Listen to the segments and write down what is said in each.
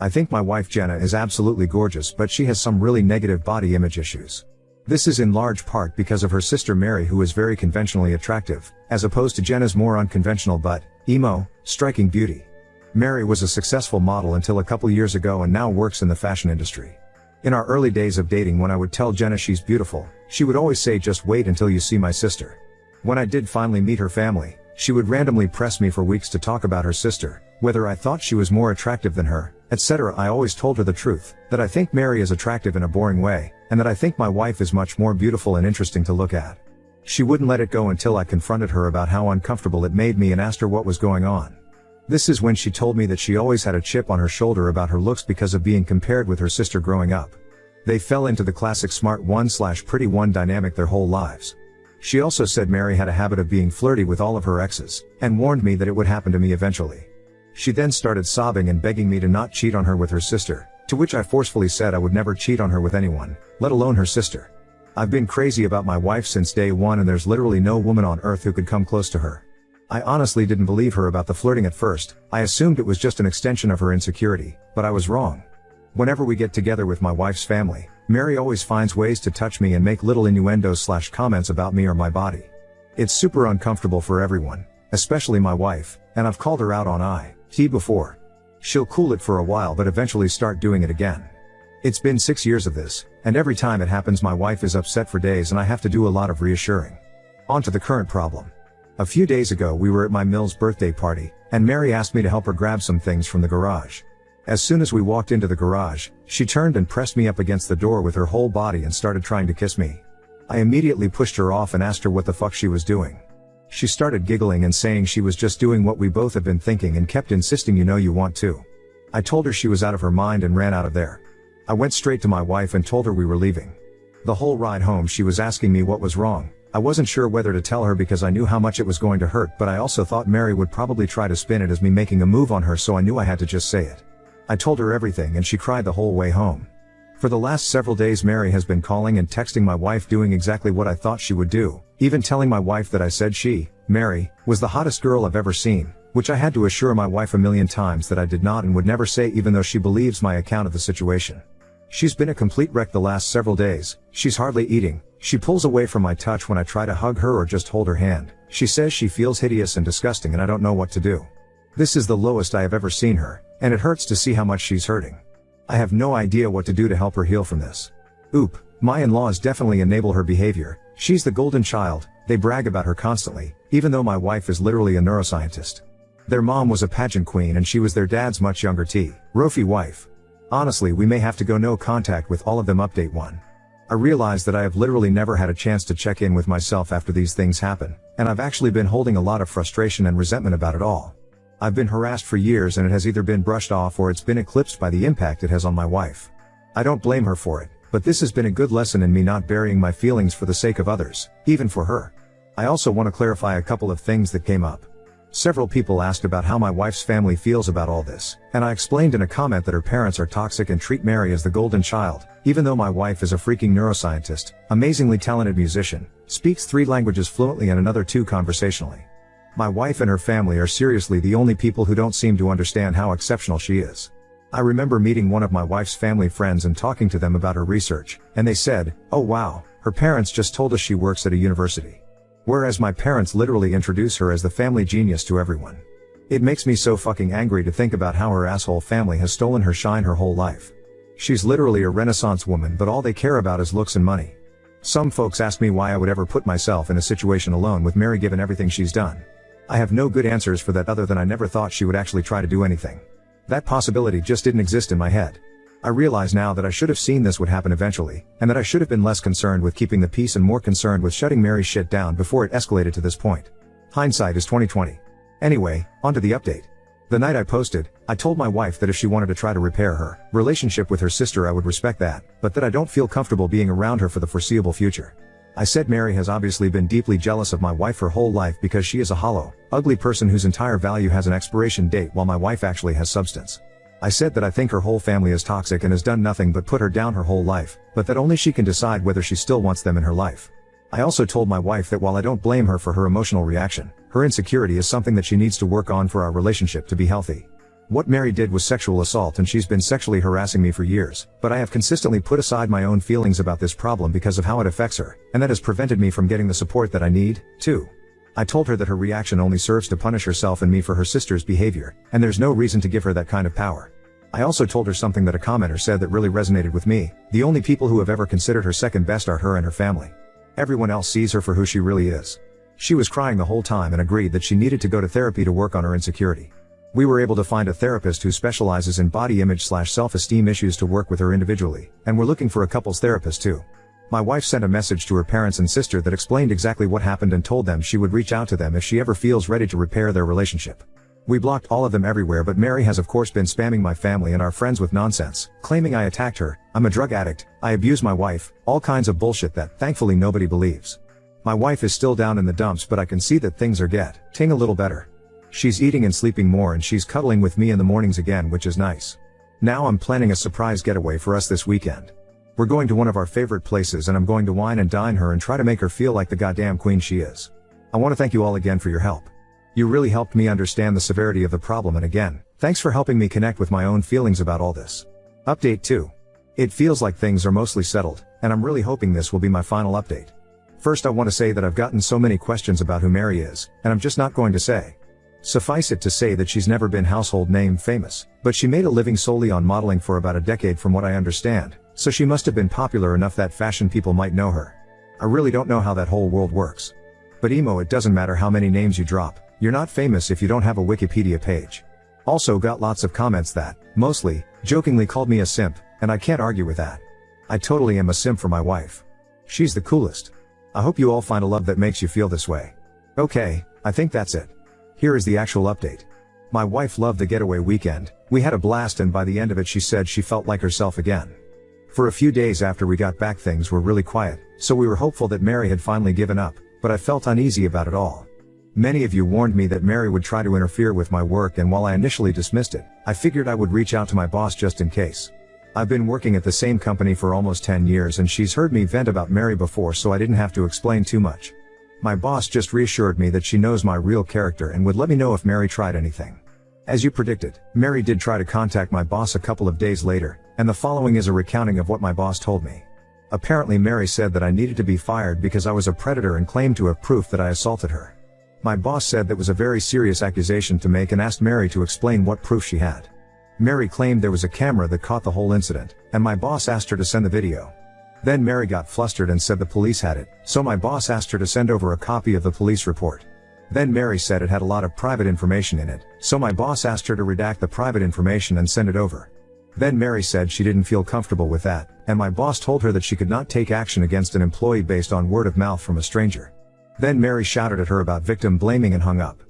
I think my wife Jenna is absolutely gorgeous, but she has some really negative body image issues. This is in large part because of her sister Mary, who is very conventionally attractive, as opposed to Jenna's more unconventional but, emo, striking beauty. Mary was a successful model until a couple years ago and now works in the fashion industry. In our early days of dating, when I would tell Jenna she's beautiful, she would always say, "Just wait until you see my sister." When I did finally meet her family, she would randomly press me for weeks to talk about her sister, whether I thought she was more attractive than her, etc. I always told her the truth, that I think Mary is attractive in a boring way, and that I think my wife is much more beautiful and interesting to look at. She wouldn't let it go until I confronted her about how uncomfortable it made me and asked her what was going on. This is when she told me that she always had a chip on her shoulder about her looks because of being compared with her sister growing up. They fell into the classic smart one/pretty one dynamic their whole lives. She also said Mary had a habit of being flirty with all of her exes, and warned me that it would happen to me eventually. She then started sobbing and begging me to not cheat on her with her sister, to which I forcefully said I would never cheat on her with anyone, let alone her sister. I've been crazy about my wife since day one, and there's literally no woman on earth who could come close to her. I honestly didn't believe her about the flirting at first. I assumed it was just an extension of her insecurity, but I was wrong. Whenever we get together with my wife's family, Mary always finds ways to touch me and make little innuendos/comments about me or my body. It's super uncomfortable for everyone, especially my wife, and I've called her out on IT before. She'll cool it for a while but eventually start doing it again. It's been 6 years of this, and every time it happens my wife is upset for days and I have to do a lot of reassuring. On to the current problem. A few days ago we were at my Mill's birthday party, and Mary asked me to help her grab some things from the garage. As soon as we walked into the garage, she turned and pressed me up against the door with her whole body and started trying to kiss me. I immediately pushed her off and asked her what the fuck she was doing. She started giggling and saying she was just doing what we both have been thinking and kept insisting, "You know you want to." I told her she was out of her mind and ran out of there. I went straight to my wife and told her we were leaving. The whole ride home she was asking me what was wrong. I wasn't sure whether to tell her because I knew how much it was going to hurt, but I also thought Mary would probably try to spin it as me making a move on her, so I knew I had to just say it. I told her everything and she cried the whole way home. For the last several days Mary has been calling and texting my wife doing exactly what I thought she would do, even telling my wife that I said she, Mary, was the hottest girl I've ever seen, which I had to assure my wife a million times that I did not and would never say, even though she believes my account of the situation. She's been a complete wreck the last several days. She's hardly eating. She pulls away from my touch when I try to hug her or just hold her hand. She says she feels hideous and disgusting and I don't know what to do. This is the lowest I have ever seen her, and it hurts to see how much she's hurting. I have no idea what to do to help her heal from this. My in-laws definitely enable her behavior. She's the golden child. They brag about her constantly, even though my wife is literally a neuroscientist. Their mom was a pageant queen and she was their dad's much younger Rofi wife. Honestly, we may have to go no contact with all of them. Update 1. I realize that I have literally never had a chance to check in with myself after these things happen, and I've actually been holding a lot of frustration and resentment about it all. I've been harassed for years and it has either been brushed off or it's been eclipsed by the impact it has on my wife. I don't blame her for it, but this has been a good lesson in me not burying my feelings for the sake of others, even for her. I also want to clarify a couple of things that came up. Several people asked about how my wife's family feels about all this, and I explained in a comment that her parents are toxic and treat Mary as the golden child, even though my wife is a freaking neuroscientist, amazingly talented musician, speaks 3 languages fluently and another 2 conversationally. My wife and her family are seriously the only people who don't seem to understand how exceptional she is. I remember meeting one of my wife's family friends and talking to them about her research, and they said, "Oh wow, her parents just told us she works at a university." Whereas my parents literally introduce her as the family genius to everyone. It makes me so fucking angry to think about how her asshole family has stolen her shine her whole life. She's literally a renaissance woman, but all they care about is looks and money. Some folks ask me why I would ever put myself in a situation alone with Mary given everything she's done. I have no good answers for that other than I never thought she would actually try to do anything. That possibility just didn't exist in my head. I realize now that I should have seen this would happen eventually, and that I should have been less concerned with keeping the peace and more concerned with shutting Mary's shit down before it escalated to this point. Hindsight is 20/20. Anyway, onto the update. The night I posted, I told my wife that if she wanted to try to repair her relationship with her sister I would respect that, but that I don't feel comfortable being around her for the foreseeable future. I said Mary has obviously been deeply jealous of my wife her whole life because she is a hollow, ugly person whose entire value has an expiration date while my wife actually has substance. I said that I think her whole family is toxic and has done nothing but put her down her whole life, but that only she can decide whether she still wants them in her life. I also told my wife that while I don't blame her for her emotional reaction, her insecurity is something that she needs to work on for our relationship to be healthy. What Mary did was sexual assault and she's been sexually harassing me for years, but I have consistently put aside my own feelings about this problem because of how it affects her, and that has prevented me from getting the support that I need. 2. I told her that her reaction only serves to punish herself and me for her sister's behavior, and there's no reason to give her that kind of power. I also told her something that a commenter said that really resonated with me: the only people who have ever considered her second best are her and her family. Everyone else sees her for who she really is. She was crying the whole time and agreed that she needed to go to therapy to work on her insecurity. We were able to find a therapist who specializes in body image/self-esteem issues to work with her individually, and we're looking for a couples therapist too. My wife sent a message to her parents and sister that explained exactly what happened and told them she would reach out to them if she ever feels ready to repair their relationship. We blocked all of them everywhere, but Mary has of course been spamming my family and our friends with nonsense, claiming I attacked her, I'm a drug addict, I abuse my wife, all kinds of bullshit that thankfully nobody believes. My wife is still down in the dumps, but I can see that things are getting a little better. She's eating and sleeping more and she's cuddling with me in the mornings again, which is nice. Now I'm planning a surprise getaway for us this weekend. We're going to one of our favorite places and I'm going to wine and dine her and try to make her feel like the goddamn queen she is. I want to thank you all again for your help. You really helped me understand the severity of the problem, and again, thanks for helping me connect with my own feelings about all this. Update 2. It feels like things are mostly settled, and I'm really hoping this will be my final update. First, I want to say that I've gotten so many questions about who Mary is, and I'm just not going to say. Suffice it to say that she's never been household name famous, but she made a living solely on modeling for about a decade from what I understand, so she must have been popular enough that fashion people might know her. I really don't know how that whole world works. But emo, it doesn't matter how many names you drop, you're not famous if you don't have a Wikipedia page. Also got lots of comments that, mostly, jokingly called me a simp, and I can't argue with that. I totally am a simp for my wife. She's the coolest. I hope you all find a love that makes you feel this way. Okay, I think that's it. Here is the actual update. My wife loved the getaway weekend, we had a blast, and by the end of it she said she felt like herself again. For a few days after we got back things were really quiet, so we were hopeful that Mary had finally given up, but I felt uneasy about it all. Many of you warned me that Mary would try to interfere with my work, and while I initially dismissed it, I figured I would reach out to my boss just in case. I've been working at the same company for almost 10 years and she's heard me vent about Mary before, so I didn't have to explain too much. My boss just reassured me that she knows my real character and would let me know if Mary tried anything. As you predicted, Mary did try to contact my boss a couple of days later, and the following is a recounting of what my boss told me. Apparently Mary said that I needed to be fired because I was a predator and claimed to have proof that I assaulted her. My boss said that was a very serious accusation to make and asked Mary to explain what proof she had. Mary claimed there was a camera that caught the whole incident, and my boss asked her to send the video. Then Mary got flustered and said the police had it, so my boss asked her to send over a copy of the police report. Then Mary said it had a lot of private information in it, so my boss asked her to redact the private information and send it over. Then Mary said she didn't feel comfortable with that, and my boss told her that she could not take action against an employee based on word of mouth from a stranger. Then Mary shouted at her about victim blaming and hung up.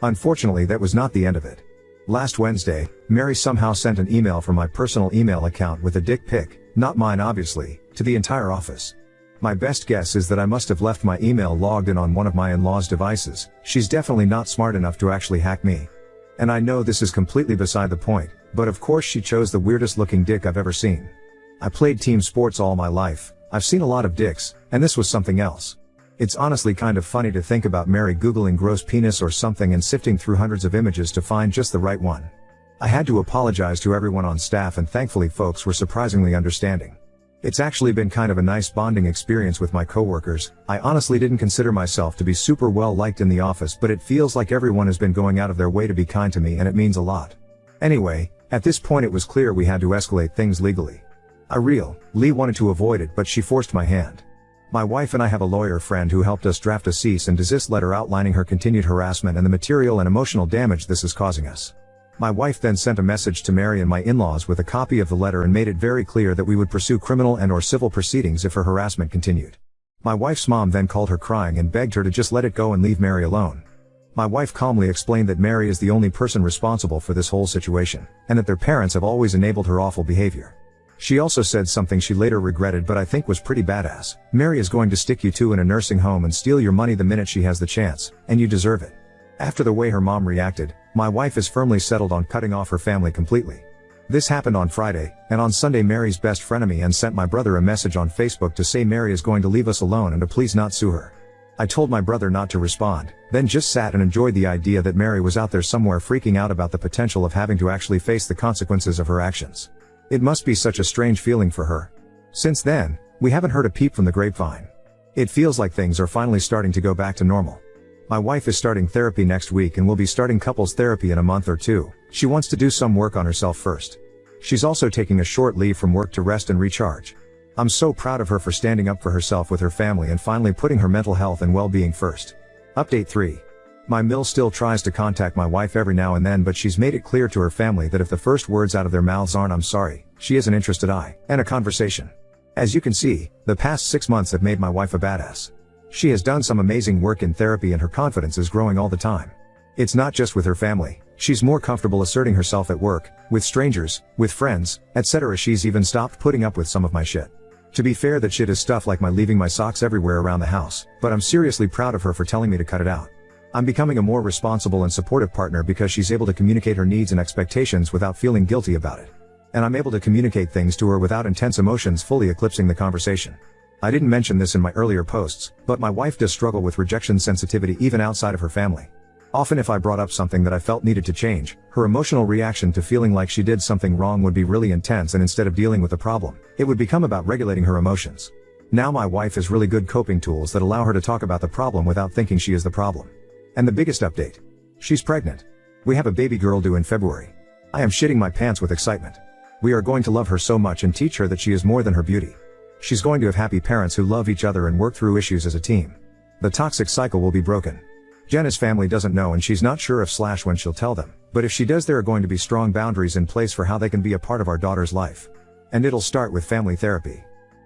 Unfortunately, that was not the end of it. Last Wednesday, Mary somehow sent an email from my personal email account with a dick pic, not mine obviously, to the entire office. My best guess is that I must have left my email logged in on one of my in-laws' devices. She's definitely not smart enough to actually hack me. And I know this is completely beside the point, but of course she chose the weirdest looking dick I've ever seen. I played team sports all my life, I've seen a lot of dicks, and this was something else. It's honestly kind of funny to think about Mary googling gross penis or something and sifting through hundreds of images to find just the right one. I had to apologize to everyone on staff and thankfully folks were surprisingly understanding. It's actually been kind of a nice bonding experience with my coworkers. I honestly didn't consider myself to be super well liked in the office, but it feels like everyone has been going out of their way to be kind to me and it means a lot. Anyway, at this point it was clear we had to escalate things legally. I really wanted to avoid it, but she forced my hand. My wife and I have a lawyer friend who helped us draft a cease and desist letter outlining her continued harassment and the material and emotional damage this is causing us. My wife then sent a message to Mary and my in-laws with a copy of the letter and made it very clear that we would pursue criminal and/or civil proceedings if her harassment continued. My wife's mom then called her crying and begged her to just let it go and leave Mary alone. My wife calmly explained that Mary is the only person responsible for this whole situation, and that their parents have always enabled her awful behavior. She also said something she later regretted but I think was pretty badass. Mary is going to stick you two in a nursing home and steal your money the minute she has the chance, and you deserve it. After the way her mom reacted, my wife is firmly settled on cutting off her family completely. This happened on Friday, and on Sunday Mary's best frenemy and sent my brother a message on Facebook to say Mary is going to leave us alone and to please not sue her. I told my brother not to respond, then just sat and enjoyed the idea that Mary was out there somewhere freaking out about the potential of having to actually face the consequences of her actions. It must be such a strange feeling for her. Since then, we haven't heard a peep from the grapevine. It feels like things are finally starting to go back to normal. My wife is starting therapy next week and will be starting couples therapy in a month or two. She wants to do some work on herself first. She's also taking a short leave from work to rest and recharge. I'm so proud of her for standing up for herself with her family and finally putting her mental health and well-being first. Update 3. My mill still tries to contact my wife every now and then, but she's made it clear to her family that if the first words out of their mouths aren't "I'm sorry," she isn't interested in a conversation. As you can see, the past 6 months have made my wife a badass. She has done some amazing work in therapy and her confidence is growing all the time. It's not just with her family, she's more comfortable asserting herself at work, with strangers, with friends, etc. She's even stopped putting up with some of my shit. To be fair, that shit is stuff like my leaving my socks everywhere around the house, but I'm seriously proud of her for telling me to cut it out. I'm becoming a more responsible and supportive partner because she's able to communicate her needs and expectations without feeling guilty about it. And I'm able to communicate things to her without intense emotions fully eclipsing the conversation. I didn't mention this in my earlier posts, but my wife does struggle with rejection sensitivity even outside of her family. Often if I brought up something that I felt needed to change, her emotional reaction to feeling like she did something wrong would be really intense, and instead of dealing with the problem, it would become about regulating her emotions. Now my wife has really good coping tools that allow her to talk about the problem without thinking she is the problem. And the biggest update. She's pregnant. We have a baby girl due in February. I am shitting my pants with excitement. We are going to love her so much and teach her that she is more than her beauty. She's going to have happy parents who love each other and work through issues as a team. The toxic cycle will be broken. Jenna's family doesn't know and she's not sure if / when she'll tell them, but if she does, there are going to be strong boundaries in place for how they can be a part of our daughter's life. And it'll start with family therapy.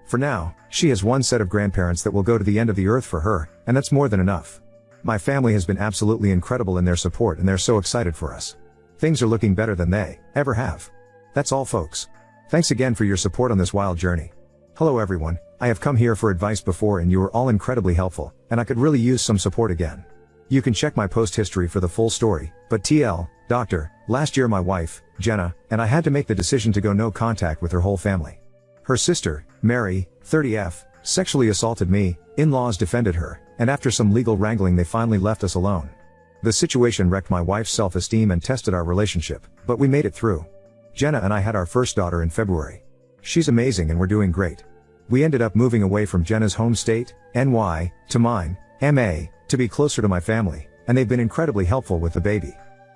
For now, she has one set of grandparents that will go to the end of the earth for her, and that's more than enough. My family has been absolutely incredible in their support and they're so excited for us. Things are looking better than they ever have. That's all, folks. Thanks again for your support on this wild journey. Hello everyone, I have come here for advice before and you were all incredibly helpful, and I could really use some support again. You can check my post history for the full story, but doctor, last year my wife, Jenna, and I had to make the decision to go no contact with her whole family. Her sister, Mary, 30F, sexually assaulted me, in-laws defended her, and after some legal wrangling they finally left us alone. The situation wrecked my wife's self-esteem and tested our relationship, but we made it through. Jenna and I had our first daughter in February. She's amazing and we're doing great. We ended up moving away from Jenna's home state, NY, to mine, MA, to be closer to my family, and they've been incredibly helpful with the baby.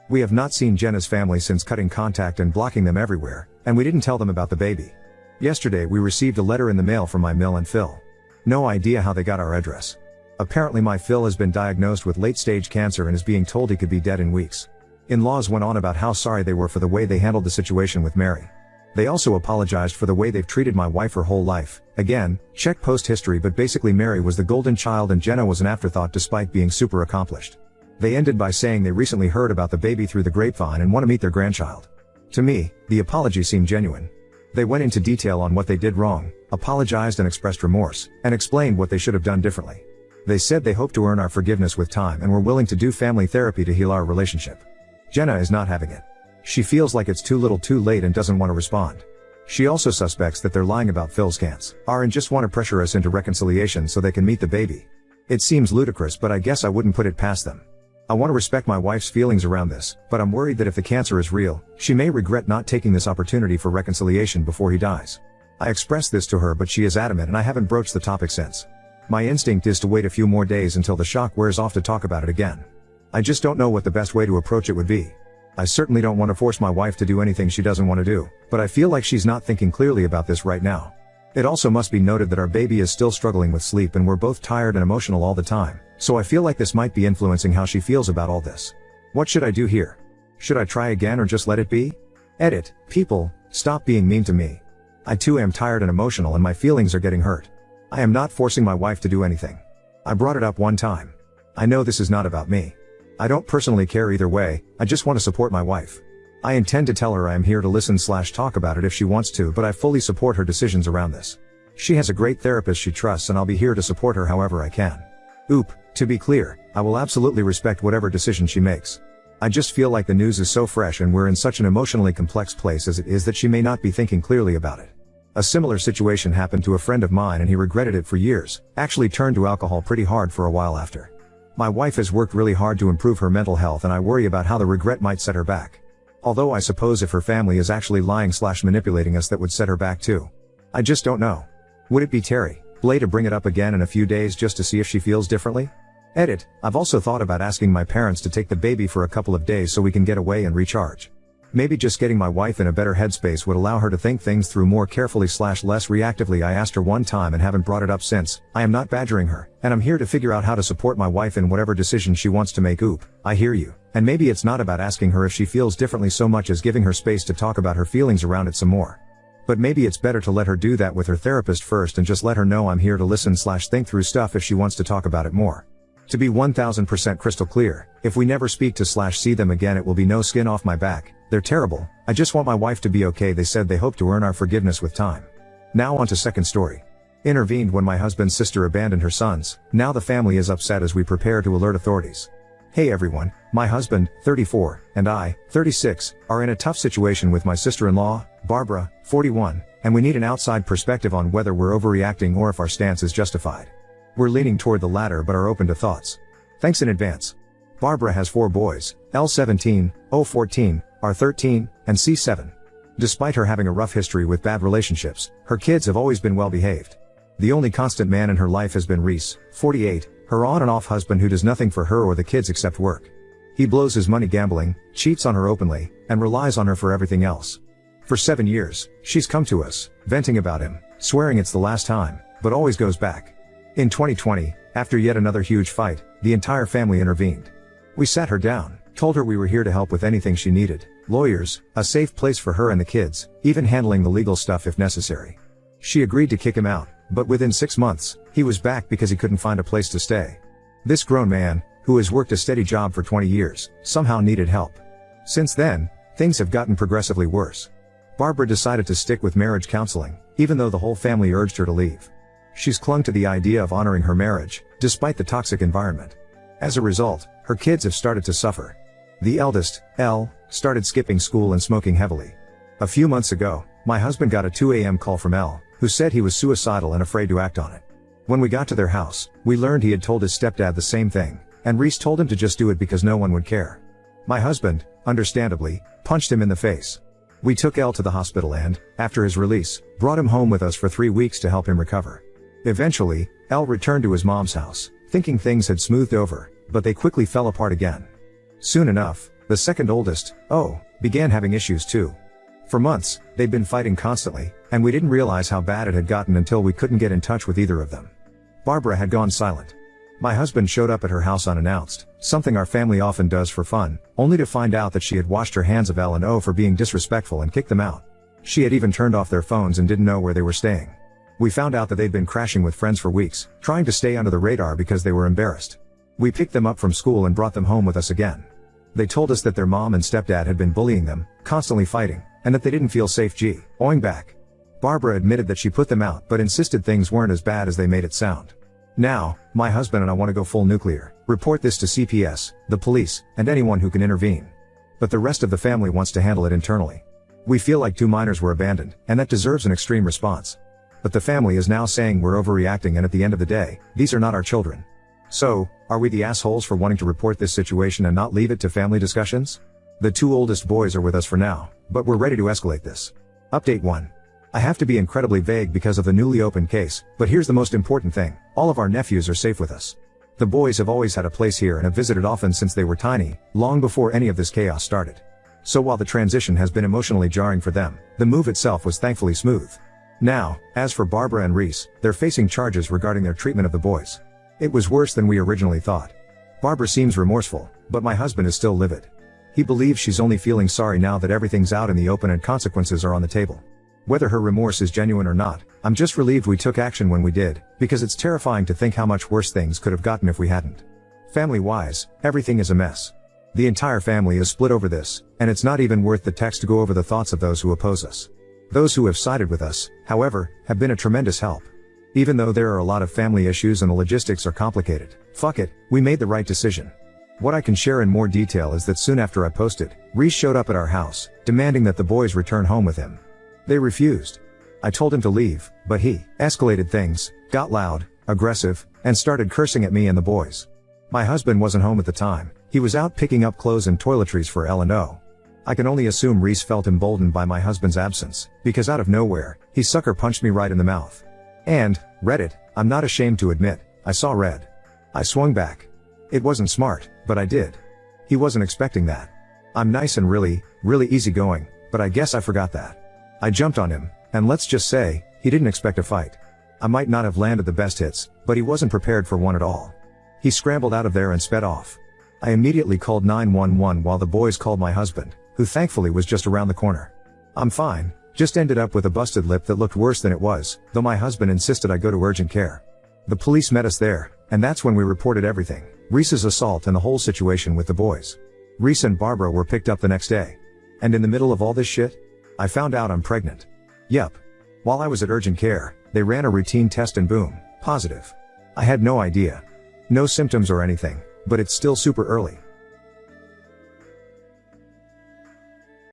We have not seen Jenna's family since cutting contact and blocking them everywhere, and we didn't tell them about the baby. Yesterday we received a letter in the mail from my mill and Phil. No idea how they got our address. Apparently my Phil has been diagnosed with late-stage cancer and is being told he could be dead in weeks. In-laws went on about how sorry they were for the way they handled the situation with Mary. They also apologized for the way they've treated my wife her whole life. Again, check post history, but basically Mary was the golden child and Jenna was an afterthought despite being super accomplished. They ended by saying they recently heard about the baby through the grapevine and want to meet their grandchild. To me, the apology seemed genuine. They went into detail on what they did wrong, apologized and expressed remorse, and explained what they should have done differently. They said they hope to earn our forgiveness with time and were willing to do family therapy to heal our relationship. Jenna is not having it. She feels like it's too little too late and doesn't want to respond. She also suspects that they're lying about Phil's cancer and just want to pressure us into reconciliation so they can meet the baby. It seems ludicrous, but I guess I wouldn't put it past them. I want to respect my wife's feelings around this, but I'm worried that if the cancer is real, she may regret not taking this opportunity for reconciliation before he dies. I expressed this to her, but she is adamant and I haven't broached the topic since. My instinct is to wait a few more days until the shock wears off to talk about it again. I just don't know what the best way to approach it would be. I certainly don't want to force my wife to do anything she doesn't want to do, but I feel like she's not thinking clearly about this right now. It also must be noted that our baby is still struggling with sleep and we're both tired and emotional all the time, so I feel like this might be influencing how she feels about all this. What should I do here? Should I try again or just let it be? Edit, people, stop being mean to me. I too am tired and emotional and my feelings are getting hurt. I am not forcing my wife to do anything. I brought it up one time. I know this is not about me. I don't personally care either way, I just want to support my wife. I intend to tell her I am here to listen/talk about it if she wants to, but I fully support her decisions around this. She has a great therapist she trusts and I'll be here to support her however I can. To be clear, I will absolutely respect whatever decision she makes. I just feel like the news is so fresh and we're in such an emotionally complex place as it is that she may not be thinking clearly about it. A similar situation happened to a friend of mine and he regretted it for years, actually turned to alcohol pretty hard for a while after. My wife has worked really hard to improve her mental health and I worry about how the regret might set her back. Although I suppose if her family is actually lying/manipulating us that would set her back too. I just don't know. Would it be Terry Blay to bring it up again in a few days just to see if she feels differently? Edit, I've also thought about asking my parents to take the baby for a couple of days so we can get away and recharge. Maybe just getting my wife in a better headspace would allow her to think things through more carefully/less reactively. I asked her one time and haven't brought it up since. I am not badgering her, and I'm here to figure out how to support my wife in whatever decision she wants to make. Oop, I hear you. And maybe it's not about asking her if she feels differently so much as giving her space to talk about her feelings around it some more. But maybe it's better to let her do that with her therapist first and just let her know I'm here to listen/think through stuff if she wants to talk about it more. To be 1000% crystal clear, if we never speak to/see them again it will be no skin off my back. They're terrible, I just want my wife to be okay. They said they hope to earn our forgiveness with time. Now on to second story. Intervened when my husband's sister abandoned her sons. Now the family is upset as we prepare to alert authorities. Hey everyone, my husband, 34, and I, 36, are in a tough situation with my sister-in-law, Barbara, 41, and we need an outside perspective on whether we're overreacting or if our stance is justified. We're leaning toward the latter but are open to thoughts. Thanks in advance. Barbara has 4 boys, L17, O14, R13, and C7. Despite her having a rough history with bad relationships, her kids have always been well behaved. The only constant man in her life has been Reese, 48, her on and off husband who does nothing for her or the kids except work. He blows his money gambling, cheats on her openly, and relies on her for everything else. For 7 years, she's come to us, venting about him, swearing it's the last time, but always goes back. In 2020, after yet another huge fight, the entire family intervened. We sat her down, told her we were here to help with anything she needed, lawyers, a safe place for her and the kids, even handling the legal stuff if necessary. She agreed to kick him out, but within 6 months, he was back because he couldn't find a place to stay. This grown man, who has worked a steady job for 20 years, somehow needed help. Since then, things have gotten progressively worse. Barbara decided to stick with marriage counseling, even though the whole family urged her to leave. She's clung to the idea of honoring her marriage, despite the toxic environment. As a result, her kids have started to suffer. The eldest, Elle, started skipping school and smoking heavily. A few months ago, my husband got a 2 a.m. call from Elle, who said he was suicidal and afraid to act on it. When we got to their house, we learned he had told his stepdad the same thing, and Reese told him to just do it because no one would care. My husband, understandably, punched him in the face. We took Elle to the hospital and, after his release, brought him home with us for 3 weeks to help him recover. Eventually, Elle returned to his mom's house, thinking things had smoothed over, but they quickly fell apart again. Soon enough, the second oldest, O, began having issues too. For months, they'd been fighting constantly, and we didn't realize how bad it had gotten until we couldn't get in touch with either of them. Barbara had gone silent. My husband showed up at her house unannounced, something our family often does for fun, only to find out that she had washed her hands of Elle and O for being disrespectful and kicked them out. She had even turned off their phones and didn't know where they were staying. We found out that they'd been crashing with friends for weeks, trying to stay under the radar because they were embarrassed. We picked them up from school and brought them home with us again. They told us that their mom and stepdad had been bullying them, constantly fighting, and that they didn't feel safe going back. Barbara admitted that she put them out but insisted things weren't as bad as they made it sound. Now, my husband and I want to go full nuclear, report this to CPS, the police, and anyone who can intervene. But the rest of the family wants to handle it internally. We feel like 2 minors were abandoned, and that deserves an extreme response. But the family is now saying we're overreacting and at the end of the day, these are not our children. So, are we the assholes for wanting to report this situation and not leave it to family discussions? The 2 oldest boys are with us for now, but we're ready to escalate this. Update 1. I have to be incredibly vague because of the newly opened case, but here's the most important thing, all of our nephews are safe with us. The boys have always had a place here and have visited often since they were tiny, long before any of this chaos started. So while the transition has been emotionally jarring for them, the move itself was thankfully smooth. Now, as for Barbara and Reese, they're facing charges regarding their treatment of the boys. It was worse than we originally thought. Barbara seems remorseful, but my husband is still livid. He believes she's only feeling sorry now that everything's out in the open and consequences are on the table. Whether her remorse is genuine or not, I'm just relieved we took action when we did, because it's terrifying to think how much worse things could have gotten if we hadn't. Family-wise, everything is a mess. The entire family is split over this, and it's not even worth the text to go over the thoughts of those who oppose us. Those who have sided with us, however, have been a tremendous help. Even though there are a lot of family issues and the logistics are complicated, fuck it, we made the right decision. What I can share in more detail is that soon after I posted, Reese showed up at our house, demanding that the boys return home with him. They refused. I told him to leave, but he escalated things, got loud, aggressive, and started cursing at me and the boys. My husband wasn't home at the time. He was out picking up clothes and toiletries for L&O. I can only assume Reese felt emboldened by my husband's absence, because out of nowhere, he sucker punched me right in the mouth. And, Reddit, I'm not ashamed to admit, I saw red. I swung back. It wasn't smart, but I did. He wasn't expecting that. I'm nice and really easygoing, but I guess I forgot that. I jumped on him, and let's just say, he didn't expect a fight. I might not have landed the best hits, but he wasn't prepared for one at all. He scrambled out of there and sped off. I immediately called 911 while the boys called my husband, who thankfully was just around the corner. I'm fine, just ended up with a busted lip that looked worse than it was, though my husband insisted I go to urgent care. The police met us there, and that's when we reported everything, Reese's assault and the whole situation with the boys. Reese and Barbara were picked up the next day. And in the middle of all this shit, I found out I'm pregnant. Yup. While I was at urgent care, they ran a routine test and boom, positive. I had no idea. No symptoms or anything, but it's still super early.